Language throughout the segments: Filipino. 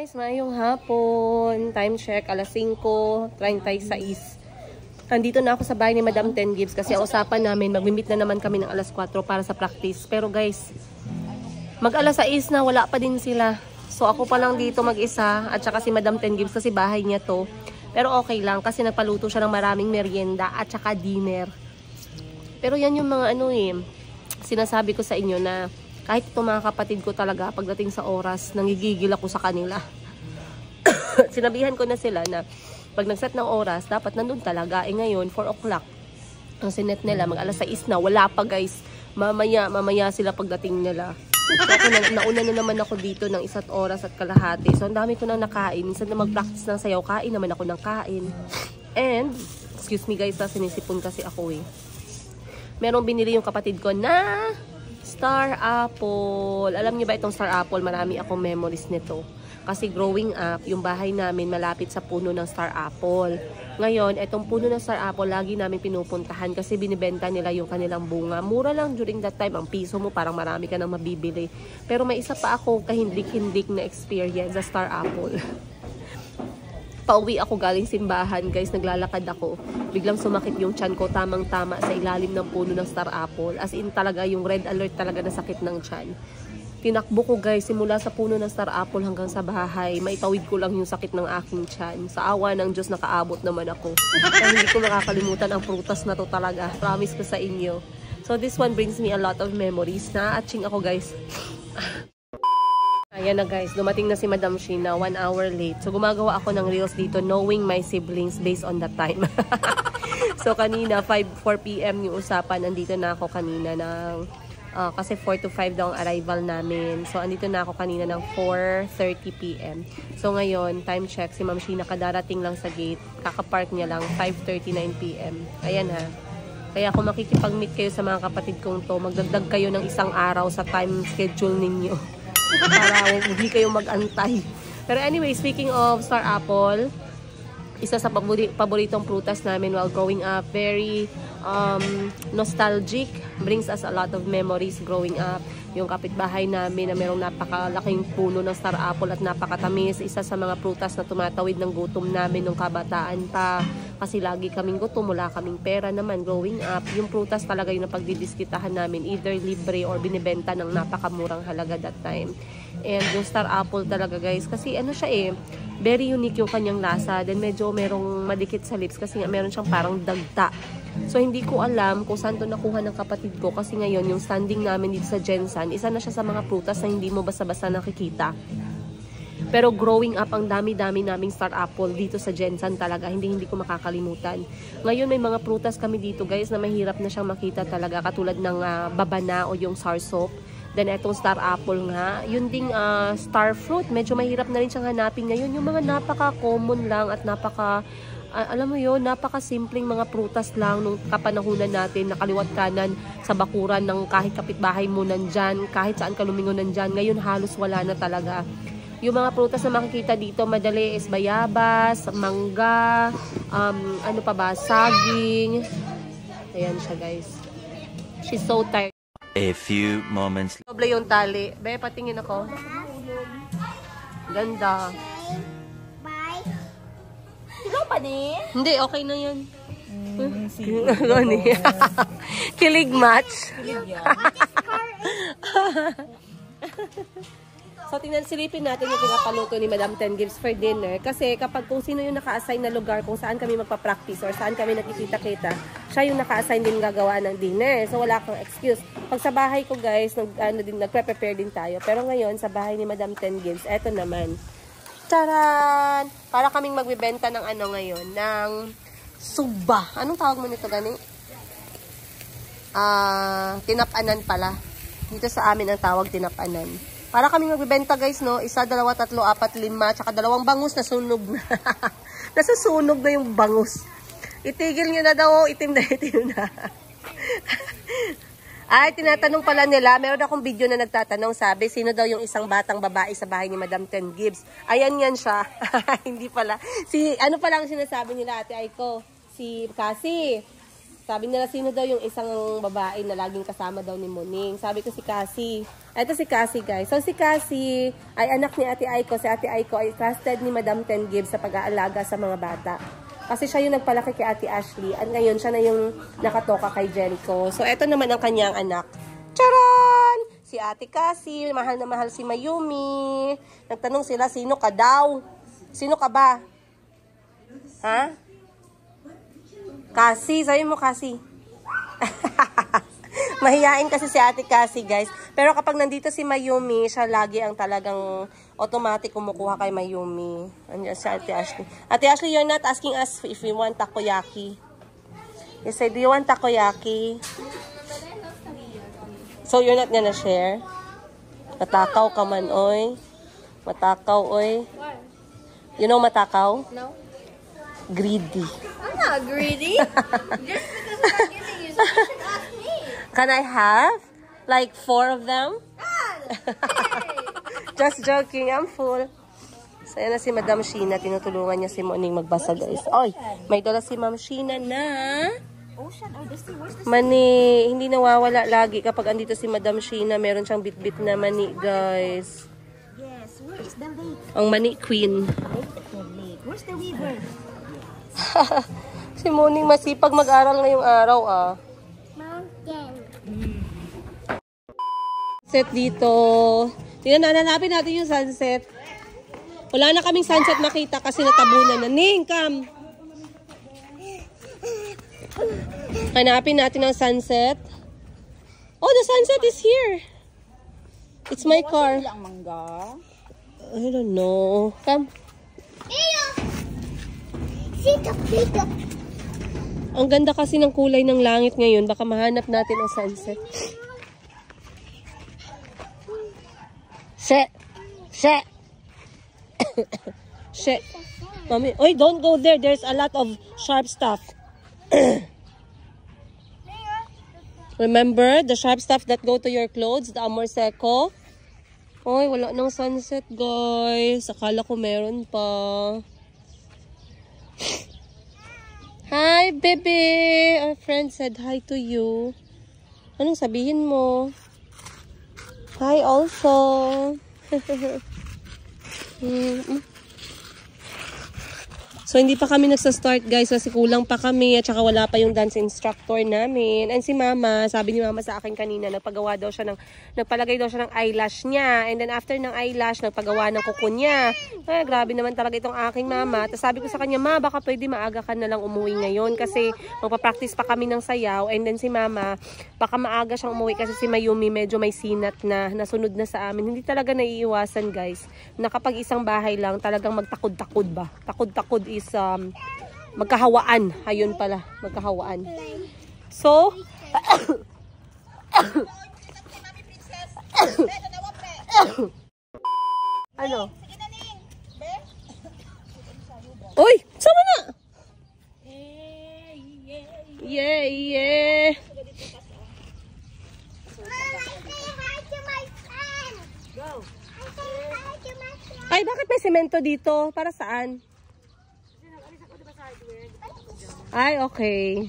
Guys, mayong hapon. Time check, alas 5:36. Andito na ako sa bahay ni Madam 10 Gibbs kasi usapan namin, mag-meet na naman kami ng alas 4 para sa practice. Pero guys, mag-alas 6 na, wala pa din sila. So ako pa lang dito mag-isa at saka si Madam 10 Gibbs kasi bahay niya to. Pero okay lang kasi nagpaluto siya ng maraming merienda at saka dinner. Pero yan yung mga sinasabi ko sa inyo na kahit ito mga kapatid ko talaga, pagdating sa oras, nangigigil ako sa kanila. Sinabihan ko na sila na pag nag-set ng oras, dapat nandun talaga. Ngayon, 4 o'clock. Ang sinet nila, mag-alas 6 na. Wala pa guys. Mamaya sila pagdating nila. So ako nauna na naman ako dito ng 1 oras at kalahati. So ang dami ko nang nakain. Minsan na mag-practice ng sayaw, kain naman ako ng kain. And, excuse me guys, sinisipon kasi ako eh. Merong binili yung kapatid ko na Star Apple. Alam niyo ba itong Star Apple? Marami akong memories nito. Kasi growing up, yung bahay namin malapit sa puno ng Star Apple. Ngayon, itong puno ng Star Apple, lagi namin pinupuntahan kasi binibenta nila yung kanilang bunga. Mura lang during that time. Ang piso mo, parang marami ka nang mabibili. Pero may isa pa ako kahindik-hindik na experience sa Star Apple. Pauwi ako galing simbahan, guys, naglalakad ako. Biglang sumakit yung tiyan ko, tamang-tama sa ilalim ng puno ng Star Apple. As in talaga, yung red alert talaga na sakit ng tiyan. Tinakbo ko guys, simula sa puno ng Star Apple hanggang sa bahay. Maitawid ko lang yung sakit ng aking tiyan. Sa awa ng Diyos, nakaabot naman ako. Kaya hindi ko makakalimutan ang prutas na to talaga. Promise ko sa inyo. So this one brings me a lot of memories. Na-atching ako guys. Ayan na guys, dumating na si Madam Sheena, 1 hour late. So gumagawa ako ng reels dito knowing my siblings based on the time. So kanina 4 PM yung usapan. Andito na ako kanina ng kasi 4 to 5 daw ang arrival namin. So andito na ako kanina ng 4:30 PM. So ngayon, time check, si Ma'am Sheena kadarating lang sa gate. Kakapark niya lang 5:39 PM. Ayan ha. Kaya kung makikipag-meet kayo sa mga kapatid kong to, magdagdag kayo ng 1 araw sa time schedule ninyo. Para hindi kayo mag-antay. Pero anyway, speaking of Star Apple, isa sa paboritong prutas namin while growing up. Very nostalgic. Brings us a lot of memories growing up. Yung kapitbahay namin na merong napakalaking puno ng Star Apple at napakatamis. Isa sa mga prutas na tumatawid ng gutom namin nung kabataan pa. Kasi lagi kaming gutom, wala kaming pera naman growing up. Yung prutas talaga yung napagdidiskitahan namin. Either libre or binibenta ng napakamurang halaga that time. And yung Star Apple talaga guys. Kasi siya very unique yung kanyang lasa. Then medyo merong madikit sa lips kasi meron siyang parang dagta. So hindi ko alam kung saan to nakuha ng kapatid ko. Kasi ngayon yung standing namin dito sa Jensen, isa na siya sa mga prutas na hindi mo basta-basta nakikita. Pero growing up, ang dami-dami naming Star Apple dito sa Jensen talaga. Hindi ko makakalimutan. Ngayon may mga prutas kami dito guys na mahirap na siyang makita talaga. Katulad ng babana o yung sarsop. Then etong Star Apple nga. Yun ding star fruit. Medyo mahirap na rin siyang hanapin ngayon. Yung mga napaka-common lang at alam mo yun, napaka-simpleng mga prutas lang nung kapanahunan natin, nakaliwat kanan sa bakuran ng kahit kapitbahay mo nandyan, kahit saan ka lumingon nandyan. Ngayon halos wala na talaga. Yung mga prutas na makikita dito, madali is bayabas, mangga, saging. Ayan siya guys. She's so tired. A few moments. Doble yung tali. Be, patingin ako. Ganda. Ikaw pa ni? Hindi, okay na yan. Kilig match. So, silipin natin yung pinapaluto ni Madam 10 Gibbs for dinner. Kasi kapag kung sino yung naka-assign na lugar kung saan kami magpa-practice or saan kami nakikita-kita, siya yung naka-assign din gagawa ng dinner. So, wala kang excuse. Pag sa bahay ko guys, nagpe-prepare din tayo. Pero ngayon, sa bahay ni Madam 10 Gibbs, eto naman. Taran! Para kaming magbibenta ng ngayon, ng suba. Anong tawag mo nito gani? Tinapanan pala. Dito sa amin ang tawag tinapanan. Para kaming magbibenta guys, no? 1, 2, 3, 4, 5, tsaka 2 bangus na sunog na. Nasusunog na yung bangus. Itigil nyo na daw, itim na. Ay, tinatanong pala nila, meron akong video na nagtatanong, sabi, sino daw yung isang batang babae sa bahay ni Madam 10 Gibbs? Ayan yan siya. Hindi pala. Ano pala ang sinasabi nila, Ate Aiko? Si Cassie. Sabi nila, sino daw yung isang babae na laging kasama daw ni Muning. Sabi ko si Cassie. Ito si Cassie, guys. So, si Cassie ay anak ni Ate Aiko. Si Ate Aiko ay trusted ni Madam Ten Gibbs sa pag-aalaga sa mga bata. Kasi siya yung nagpalaki kay Ate Ashley. At ngayon, siya na yung nakatoka kay Jericho. So, ito naman ang kanyang anak. Charan! Si Ate Cassie. Mahal na mahal si Mayumi. Nagtanong sila, sino ka daw? Sino ka ba? Ha? Cassie, sabi mo Cassie. Mahiyain kasi si Ate Cassie, guys. Pero kapag nandito si Mayumi, siya lagi ang talagang automatic kumukuha kay Mayumi. Andiyan si Ate Ashley. Ate Ashley, you're not asking us if we want takoyaki. You say, do you want takoyaki? So, you're not gonna share? Matakaw ka man, oy. Matakaw, oy. You know matakaw? No. Greedy. I'm not greedy. Just because I'm not giving you, so you should ask me. Can I have? Like 4 of them? Hey! Just joking, I'm full. So, yan na si Madam Sheena. Tinutulungan niya si Muning magbasa, guys. Oy, may dala si Ma'am Sheena na Ocean or the sea? Where's the sea? mani. Hindi nawawala lagi kapag andito si Madam Sheena. Meron siyang bit-bit na mani, guys. Yes, where's the lake? Ang mani queen. The lake. Where's the river? Si Muning masipag mag-aral ngayong araw, ah. Mountain. Sunset dito. Tingnan, hanapin natin yung sunset. Wala na kaming sunset makita kasi natabunan na. Ning, come! Hanapin natin ang sunset. Oh, the sunset is here. It's my car. Ang mangga. I don't know. Come. Ang ganda kasi ng kulay ng langit ngayon. Baka mahanap natin ang sunset. She. Mami, oy, don't go there. There's a lot of sharp stuff. Remember the sharp stuff that go to your clothes, the Amor Seco? Oy, wala nang sunset, guys. Akala ko meron pa. Hi, baby. Our friend said hi to you. Anong sabihin mo? Hi also. So, hindi pa kami nagsa-start, guys, kasi kulang pa kami at saka wala pa yung dance instructor namin. And si Mama, sabi ni Mama sa akin kanina, nagpalagay daw siya ng eyelash niya. And then after ng eyelash, nagpagawa ng kuko niya. Ay, grabe naman talaga itong aking mama. Tapos sabi ko sa kanya, Ma, baka pwede maaga ka na lang umuwi ngayon kasi magpa-practice pa kami ng sayaw. And then si Mama, baka maaga siyang umuwi kasi si Mayumi medyo may sinat na, nasunod na sa amin. Hindi talaga naiiwasan, guys. Na kapag isang bahay lang, talagang magtakod-takod ba? Takod-takod is magkahawaan. Ayun pala, magkahawaan. So, ano? Uy! Sama na! Yeah! Ay, bakit may semento dito? Para saan? Ay, okay.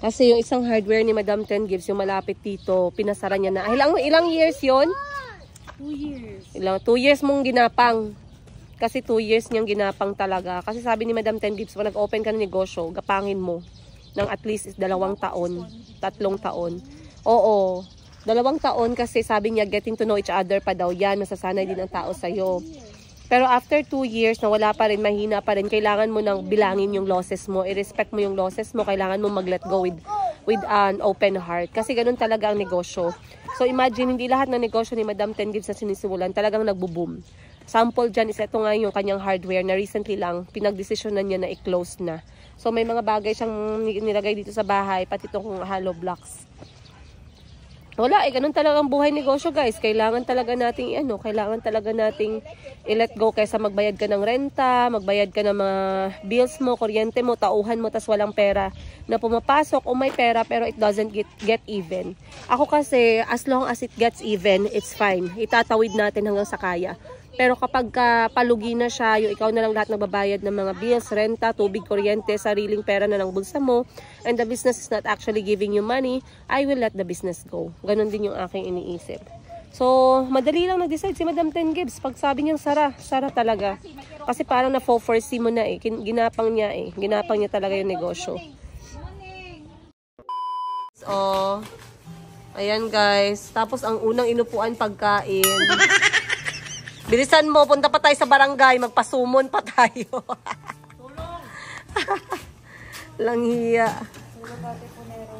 Kasi yung isang hardware ni Madam Ten Gibbs, yung malapit dito, pinasara niya na. Ilang years yon? 2 years. 2 years mong ginapang. Kasi 2 years niyang ginapang talaga. Kasi sabi ni Madam Ten Gibbs, pag nag-open ka ng negosyo, gapangin mo ng at least 2 taon, 3 taon. Oo. 2 taon kasi sabi niya, getting to know each other pa daw yan. Masasanay din ang tao sa'yo. Pero after 2 years na wala pa rin, mahina pa rin, kailangan mo nang bilangin yung losses mo. I-respect mo yung losses mo. Kailangan mo mag-let go with an open heart. Kasi ganun talaga ang negosyo. So imagine, hindi lahat ng negosyo ni Madam Ten Gibbs na sinisimulan talagang nagbo-boom. Sample dyan is ito nga yung kanyang hardware na recently lang pinagdesisyonan niya na i-close na. So may mga bagay siyang nilagay dito sa bahay, pati itong hollow blocks. Wala, ganun talaga ang buhay negosyo, guys. Kailangan talaga nating i-let go kaysa magbayad ka ng renta, magbayad ka ng mga bills mo, kuryente mo, tauhan mo, tas walang pera na pumapasok o may pera pero it doesn't get even. Ako kasi, as long as it gets even, it's fine. Itatawid natin hanggang sa kaya. Pero kapag palugi na siya, yung ikaw na lang lahat nagbabayad ng mga bills, renta, tubig, kuryente, sariling pera na ng bulsa mo, and the business is not actually giving you money, I will let the business go. Ganon din yung aking iniisip. So, madali lang nag-decide si Madam 10 Gibbs. Pag sabi niyang Sara talaga. Kasi parang na-foresee mo na eh. Ginapang niya eh. Ginapang niya talaga yung negosyo. So, ayan guys. Tapos ang unang inupuan pagkain. Bilisan mo, punta pa tayo sa barangay. Magpasumon pa tayo. Langhiya.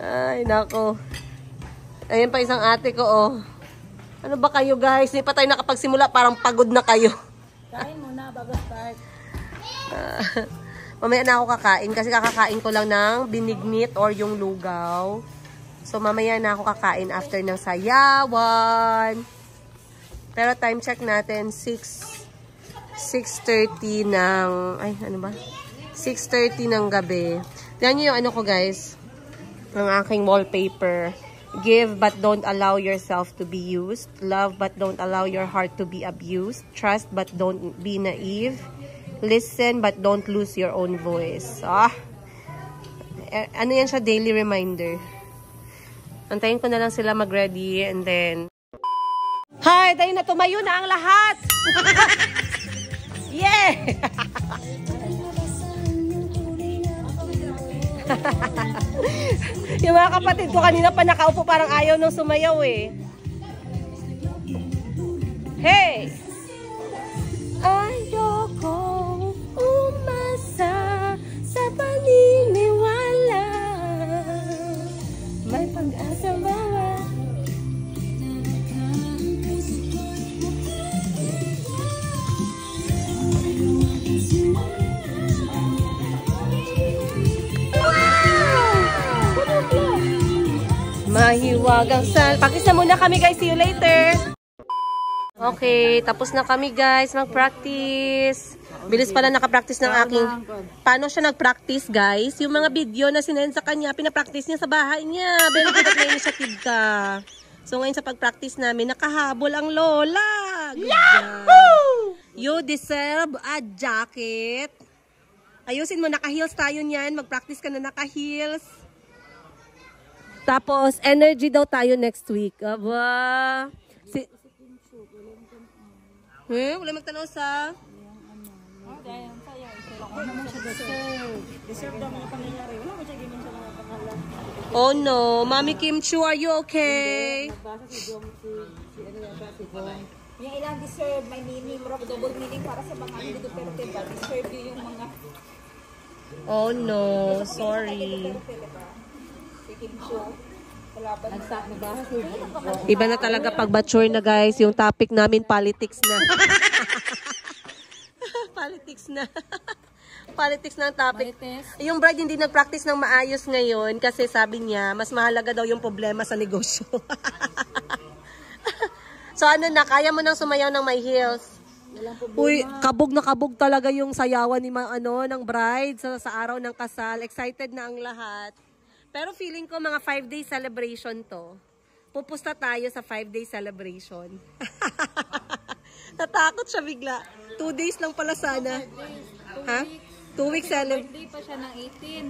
Ay, nako. Ayan pa isang ate ko oh. Ano ba kayo guys? Hindi pa tayo nakapagsimula. Parang pagod na kayo. Kain muna bago start. Mamaya na ako kakain. Kasi kakakain ko lang ng binignit or yung lugaw. So mamaya na ako kakain after ng sayawan. Pero time check natin. 6:30 ng... Ay, ano ba? 6:30 ng gabi. Tignan nyo yung ano ko guys. Ang aking wallpaper. Give but don't allow yourself to be used. Love but don't allow your heart to be abused. Trust but don't be naive. Listen but don't lose your own voice. Ano yan siya? Daily reminder. Antayin ko na lang sila mag-ready and then... Hi! Tayo na, tumayo na ang lahat! Yeah! Yung mga kapatid ko kanina pa nakaupo parang ayaw nang sumayaw eh. Hey! Ayoko umasa sa paniniwala. May pag-asa bawa. Mahiwagang sal. Pakisa muna kami guys. See you later. Okay, tapos na kami guys mag-practice. Bilis pala nakapractice ng aking... Paano siya nag-practice guys? Yung mga video na sinend sa kanya, pinapractice niya sa bahay niya. Very good at may initiative ka. So ngayon sa pag-practice namin, nakahabol ang lola. Yahoo! You deserve a jacket. Ayusin mo, naka-heels tayo niyan. Mag-practice ka na naka-heels. Tapos, energy daw tayo next week. Aba. Wala magtanaw sa... Oh no. Mami Kim Chu, are you okay? Yung ilang deserve, may meaning, double meaning para sa mga hindi Duterte ba? Deserve yung mga... Oh no, sorry. Iba na talaga pag mature na guys, yung topic namin politics na. Politics na. Politics na ang topic. Yung bride hindi nag-practice ng maayos ngayon kasi sabi niya, mas mahalaga daw yung problema sa negosyo. So ano na, kaya mo nang sumayaw ng may heels? Uy, kabog na kabog talaga yung sayawan ni ng bride sa araw ng kasal. Excited na ang lahat. Pero feeling ko mga 5-day celebration to. Pupusta tayo sa 5-day celebration. Natakot siya bigla. 2 days lang pala sana. Ha? 2 weeks celebration. Birthday pa siya ng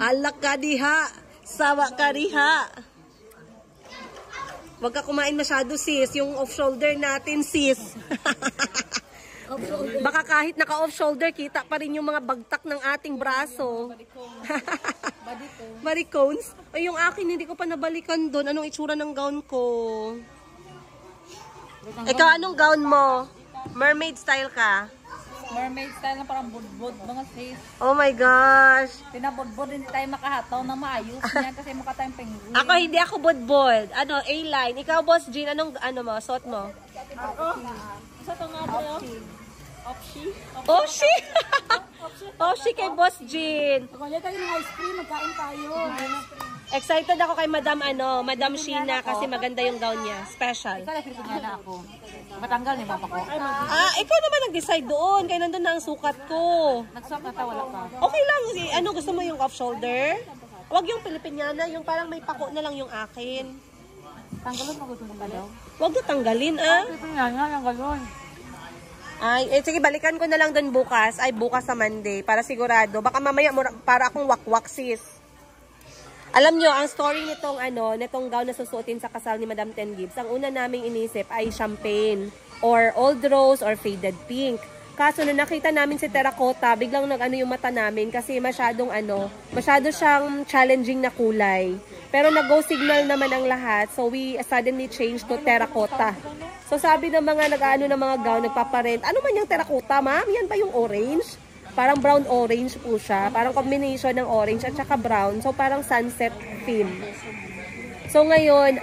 18. Alak ka diha. Sawa ka diha. Huwag ka kumain masyado sis. Yung off-shoulder natin sis. Baka kahit naka-off-shoulder, kita pa rin yung mga bagtak ng ating braso. Baricones. Ay, yung akin, hindi ko pa nabalikan doon. Anong itsura ng gown ko? Ikaw, anong gown mo? Mermaid style ka? Mermaid style na parang budbud, mga sis. Oh my gosh. Pinabudbud, hindi tayo makahataw na maayos niya kasi mukha tayong penguin. Ako, hindi ako budbud. Ano, A-line. Ikaw, Boss Jean, anong mo, suot mo? Ako? Isa to nga tayo? Opshi? Opshi? Opshi kay Boss Jean. Kung tayo ng ice cream, magkain tayo. Excited ako kay Madam Sheena kasi maganda yung gown niya. Special. Ikaw na na ako. Matanggal ni Papa ko. Ikaw naman nag-decide doon. Kaya nandun na ang sukat ko. Nagsuot na wala pa. Okay lang. Ano, gusto mo yung off-shoulder? Huwag yung Pilipiniana. Yung parang may pako na lang yung akin. Tanggalon mo gusto mo ba daw? Huwag na tanggalin, ah. Pilipiniana, yung galon. Ay, sige, balikan ko na lang doon bukas. Ay, bukas sa Monday. Para sigurado. Baka mamaya, para akong wakwak, sis. Alam nyo, ang story nitong gown na susuotin sa kasal ni Madam Ten Gibbs, ang una naming inisip ay champagne, or old rose, or faded pink. Kaso nung nakita namin si terracotta, biglang nag-ano yung mata namin kasi masyado siyang challenging na kulay. Pero nag-go signal naman ang lahat, so we suddenly changed to terracotta. So sabi ng mga nag-ano ng mga gown, nagpaparent, ano man yung terracotta, ma'am? Yan ba yung orange? Parang brown-orange po siya. Parang combination ng orange at saka brown. So parang sunset theme. So ngayon,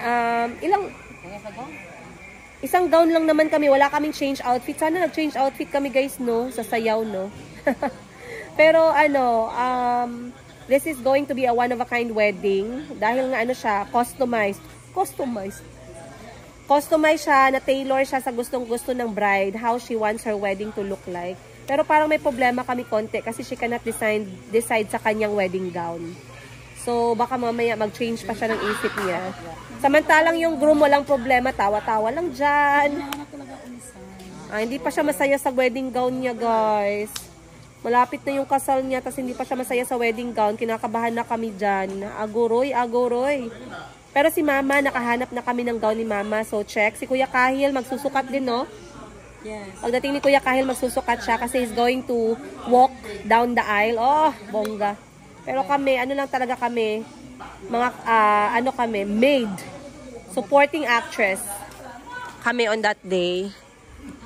isang gown lang naman kami. Wala kaming change outfit. Sana nag-change outfit kami guys, no? Sa sayaw, no? Pero this is going to be a one-of-a-kind wedding. Dahil nga siya, customized. Customized siya, na-tailor siya sa gustong-gusto ng bride. How she wants her wedding to look like. Pero parang may problema kami konti kasi she cannot decide sa kanyang wedding gown. So, baka mamaya mag-change pa siya ng isip niya. Samantalang yung groom walang problema, tawa-tawa lang dyan. Hindi pa siya masaya sa wedding gown niya, guys. Malapit na yung kasal niya, tapos hindi pa siya masaya sa wedding gown. Kinakabahan na kami dyan. Aguroy. Pero si Mama, nakahanap na kami ng gown ni Mama. So, check. Si Kuya Kahil, magsusukat din, no? Yes. Pagdating ni Kuya Kahil, magsusukat siya kasi he's going to walk down the aisle. Oh, bongga. Pero kami, lang talaga kami, mga, kami, maid. Supporting actress. Kami on that day.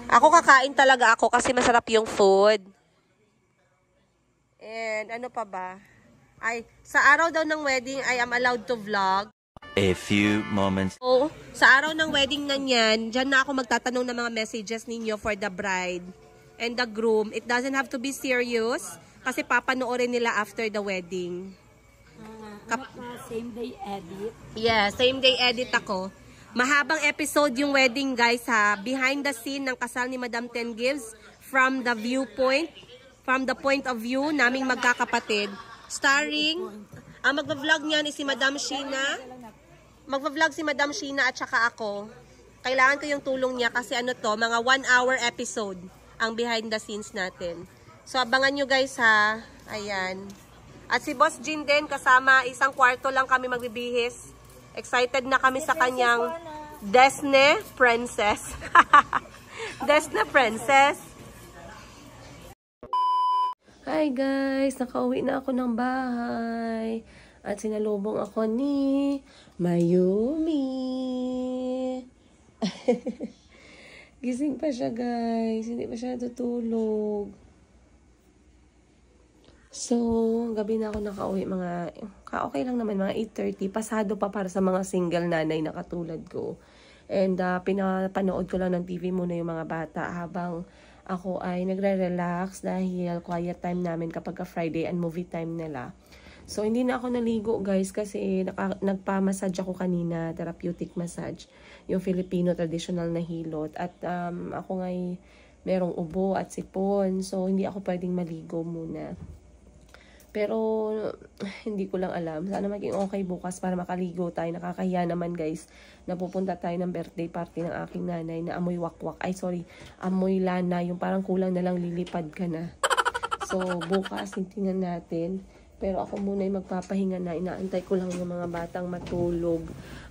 Ako kakain talaga ako kasi masarap yung food. And ano pa ba? Ay, sa araw daw ng wedding, I am allowed to vlog. A few moments. So, sa araw ng wedding na niyan, dyan na ako magtatanong ng mga messages ninyo for the bride and the groom. It doesn't have to be serious kasi papanoorin nila after the wedding. Same day edit. Yeah, same day edit ako. Mahabang episode yung wedding guys ha. Behind the scene ng kasal ni Madam Ten Gibbs from the point of view naming magkakapatid. Starring, ang magva-vlog niyan is si Madam Sheena. Magva-vlog si Madam Sheena at saka ako. Kailangan ko yung tulong niya kasi mga 1-hour episode ang behind the scenes natin. So, abangan nyo guys ha. Ayan. At si Boss Jean din kasama, isang kwarto lang kami magbibihis. Excited na kami sa kanyang Disney Princess. Disney Princess. Hi guys, nakauwi na ako ng bahay. At sinalubong ako ni Mayumi. Gising pa siya guys. Hindi pa siya natutulog. So, gabi na ako nakauwi. Okay lang naman, mga 8:30. Pasado pa para sa mga single nanay na katulad ko. And pinapanood ko lang ng TV muna yung mga bata habang ako ay nagre-relax dahil quiet time namin kapag Friday and movie time nila. So, hindi na ako naligo guys kasi nagpa-massage ako kanina, therapeutic massage, yung Filipino traditional na hilot. At ako ngay merong ubo at sipon, so hindi ako pwedeng maligo muna. Pero, hindi ko lang alam. Sana maging okay bukas para makaligo tayo. Nakakahiya naman guys, napupunta tayo ng birthday party ng aking nanay na amoy wakwak. Ay, sorry, amoy lana. Yung parang kulang na lang lilipad ka na. So, bukas, tingnan natin. Pero ako muna yung magpapahinga na. Inaantay ko lang yung mga batang matulog.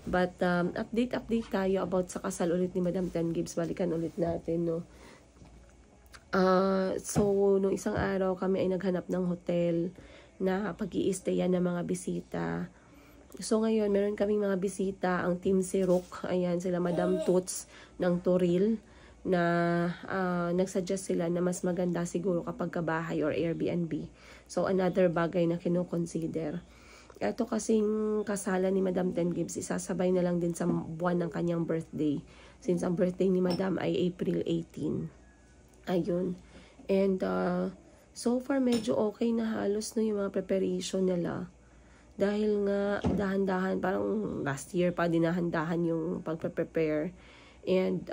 But, update tayo about sa kasal ulit ni Madam Ten Gibbs. Balikan ulit natin, no? So, nung isang araw, kami ay naghanap ng hotel na pag-i-stayan ng mga bisita. So, ngayon, meron kaming mga bisita. Ang team si Rook. Ayan, sila Madam Toots ng Toril. Na nagsuggest sila na mas maganda siguro kapag kabahay or Airbnb. So, another bagay na kinoconsider. Ito kasing kasalan ni Madam Ten Gibbs, isasabay na lang din sa buwan ng kanyang birthday. Since ang birthday ni Madam ay April 18. Ayun. And, so far, medyo okay na halos no yung mga preparation nila. Dahil nga, dahan-dahan, parang last year pa, dinahan-dahan yung pag-prepare. And,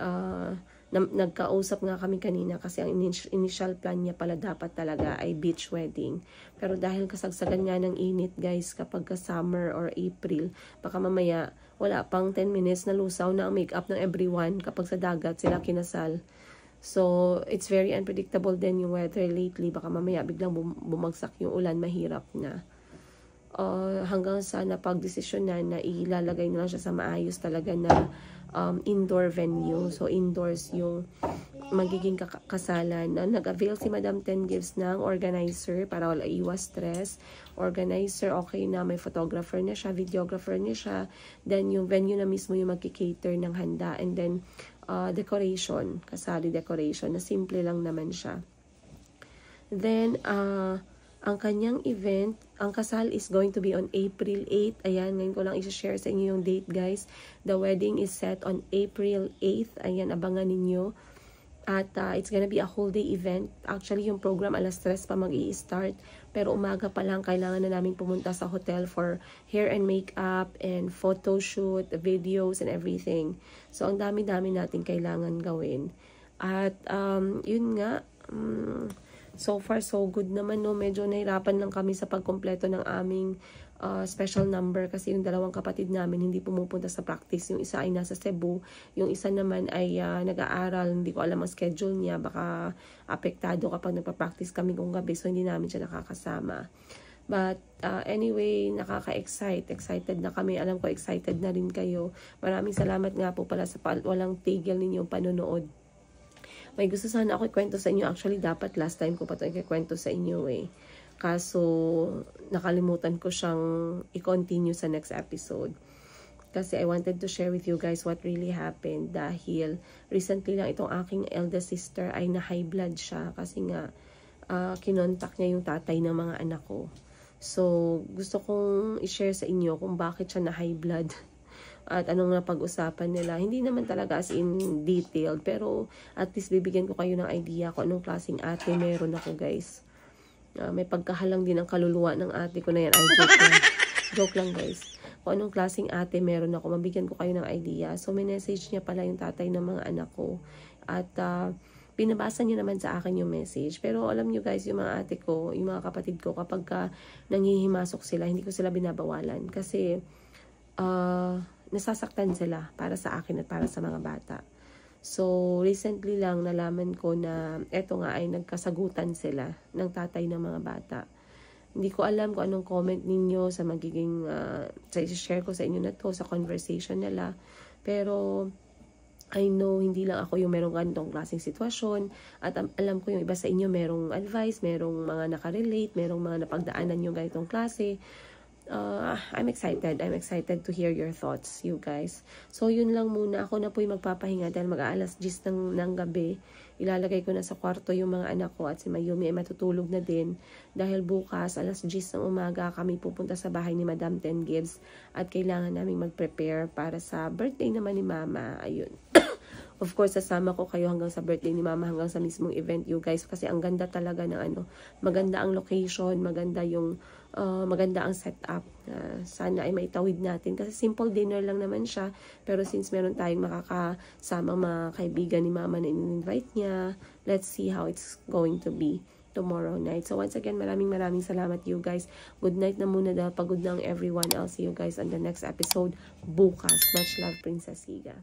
nagkausap nga kami kanina kasi ang initial plan niya pala dapat talaga ay beach wedding. Pero dahil kasagsagan nga ng init guys kapag summer or April, baka mamaya wala pang 10 minutes na lusaw na ang makeup ng everyone kapag sa dagat sila kinasal. So, it's very unpredictable din yung weather lately. Baka mamaya biglang bumagsak yung ulan, mahirap na. Hanggang sa napag-desisyon na ilalagay na lang siya sa maayos talaga na indoor venue. So, indoors yung magiging kasalan. Nag-avail si Madam Ten Gives ng organizer para wala iwas stress. Organizer, okay na, may photographer na siya, videographer niya siya. Then, yung venue na mismo yung magkikater ng handa. And then, decoration, kasali decoration, na simple lang naman siya. Then, ang kanyang event, ang kasal is going to be on April 8. Ayan, ngayon ko lang i-share sa inyo yung date, guys. The wedding is set on April 8. Ayan, abangan ninyo. At it's gonna be a whole day event. Actually, yung program alas 3 pa mag-i-start. Pero umaga pa lang, kailangan na namin pumunta sa hotel for hair and makeup and photo shoot, videos and everything. So, ang dami-dami natin kailangan gawin. At yun nga, so far so good naman, no. Medyo nahirapan lang kami sa pagkompleto ng aming special number kasi yung dalawang kapatid namin hindi pumupunta sa practice. Yung isa ay nasa Cebu, yung isa naman ay nag-aaral, hindi ko alam ang schedule niya, baka apektado kapag nagpa-practice kami kung gabi, so hindi namin siya nakakasama. But anyway, excited na kami. Alam ko excited na rin kayo. Maraming salamat nga po pala sa walang tigil ninyong panonood. May gusto sana ako ikwento sa inyo. Actually, dapat last time ko pa ito ikwento sa inyo eh. Kaso, nakalimutan ko siyang i-continue sa next episode. Kasi I wanted to share with you guys what really happened. Dahil recently lang itong aking eldest sister ay na high blood siya. Kasi nga, kinontak niya yung tatay ng mga anak ko. So, gusto kong i-share sa inyo kung bakit siya na high blood. At anong napag-usapan nila. Hindi naman talaga as in detail. Pero at least bibigyan ko kayo ng idea kung anong klaseng ate meron ako, guys. May pagkahalang din ang kaluluwa ng ate ko na yan. Ay, joke lang. Joke lang, guys. Kung anong klaseng ate meron ako, mabigyan ko kayo ng idea. So, may message niya pala yung tatay ng mga anak ko. At pinabasa niya naman sa akin yung message. Pero alam niyo guys, yung mga ate ko, yung mga kapatid ko, kapag nanghihimasok sila, hindi ko sila binabawalan. Kasi, nasasaktan sila para sa akin at para sa mga bata. So, recently lang nalaman ko na eto nga ay nagkasagutan sila ng tatay ng mga bata. Hindi ko alam kung anong comment ninyo sa magiging, sa i-share ko sa inyo na to, sa conversation nila. Pero, I know hindi lang ako yung merong ganitong klaseng sitwasyon. At alam ko yung iba sa inyo merong advice, merong mga nakarelate, merong mga napagdaanan yung ganitong klase. I'm excited to hear your thoughts, you guys. So, yun lang muna. Ako na po yung magpapahinga dahil mag-aalas 10 ng gabi. Ilalagay ko na sa kwarto yung mga anak ko at si Mayumi ay matutulog na din. Dahil bukas, alas 10 ng umaga, kami pupunta sa bahay ni Madam Ten Gives at kailangan namin mag-prepare para sa birthday naman ni Mama. Ayun. Of course, sasama ko kayo hanggang sa birthday ni Mama, hanggang sa mismong event, you guys. Kasi ang ganda talaga ng maganda ang location, maganda ang setup. Sana ay maitawid natin. Kasi simple dinner lang naman siya. Pero since meron tayong makakasama mga kaibigan ni Mama na in-invite niya, let's see how it's going to be tomorrow night. So once again, maraming salamat you guys. Good night na muna dahil pagod na ang everyone. I'll see you guys on the next episode bukas. Much love, Princess Higa.